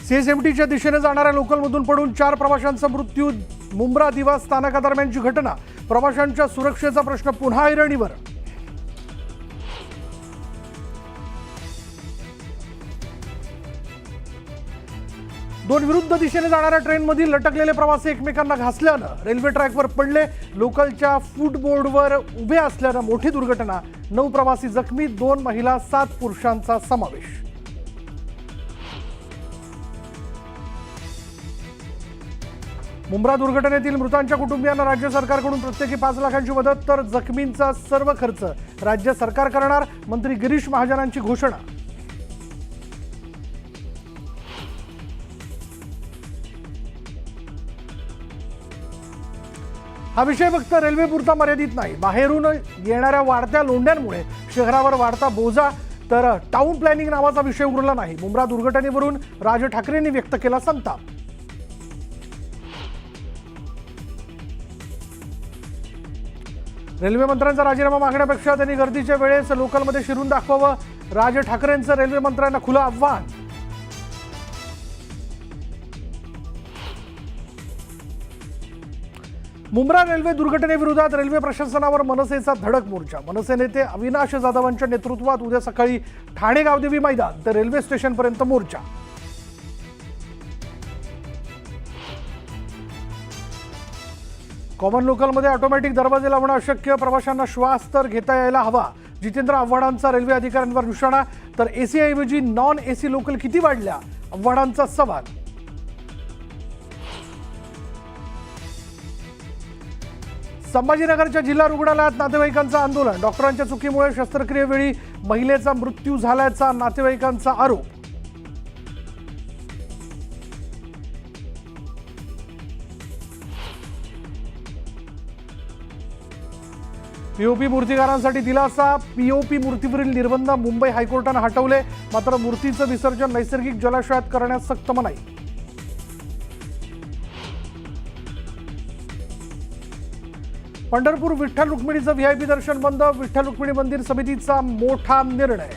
सीएसएमटीच्या दिशेने जाणाऱ्या लोकलमधून पडून 4 प्रवाशांचा मृत्यू. मुंब्रा दिवा स्थानकादरम्यानची घटना. प्रवाशांच्या सुरक्षेचा प्रश्न पुन्हा ऐरणीवर. दोन विरुद्ध दिशेने जाणाऱ्या ट्रेनमधील लटकलेले प्रवासी एकमेकांना घासल्यानं रेल्वे ट्रॅकवर पडले. लोकलच्या फूटबोर्डवर उभे असल्यानं मोठी दुर्घटना. 9 प्रवासी जखमी, 2 महिला, 7 पुरुषांचा समावेश. मुंब्रा दुर्घटनेतील मृतांच्या कुटुंबियांना राज्य सरकारकडून प्रत्येकी 5 लाखांची मदत, तर जखमींचा सर्व खर्च राज्य सरकार करणार. मंत्री गिरीश महाजनांची घोषणा. हा विषय फक्त रेल्वेपुरता मर्यादित नाही. बाहेरून येणाऱ्या वाढत्या लोंढ्यांमुळे शहरावर वाढता बोजा, तर टाउन प्लॅनिंग नावाचा विषय उरला नाही. मुंब्रा दुर्घटनेवरून राज ठाकरेंनी व्यक्त केला संताप. रेल्वे मंत्र्यांचा राजीनामा मागण्यापेक्षा त्यांनी गर्दीच्या वेळेस लोकलमध्ये शिरून दाखवावं. राज ठाकरेंचं रेल्वे मंत्र्यांना खुलं आव्हान. मुंब्रा रेल्वे दुर्घटनेविरोधात रेल्वे प्रशासनावर मनसेचा धडक मोर्चा. मनसे नेते अविनाश जाधवांच्या नेतृत्वात उद्या सकाळी ठाणे गावदेवी मैदान ते रेल्वे स्टेशनपर्यंत मोर्चा. कॉमन लोकलमध्ये ऑटोमॅटिक दरवाजे लावणं अशक्य. प्रवाशांना श्वास तर घेता यायला हवा. जितेंद्र आव्हाडांचा रेल्वे अधिकाऱ्यांवर निशाणा. तर एसी ऐवजी नॉन एसी लोकल किती वाढल्या, आव्हाडांचा सवाल. संभाजीनगरच्या जिल्हा रुग्णालयात नातेवाईकांचं आंदोलन. डॉक्टरांच्या चुकीमुळे शस्त्रक्रियेवेळी महिलेचा मृत्यू झाल्याचा नातेवाईकांचा आरोप. पीओपी मूर्तिकारांसाठी दिलासा. पीओपी मूर्तीवरील निर्बंध मुंबई हायकोर्टानं हटवले. मात्र मूर्तीचं विसर्जन नैसर्गिक जलाशयात करण्यास सक्त मनाई. पंढरपूर विठ्ठल रुक्मिणीचं व्हीआयपी दर्शन बंद. विठ्ठल रुक्मिणी मंदिर समितीचा मोठा निर्णय.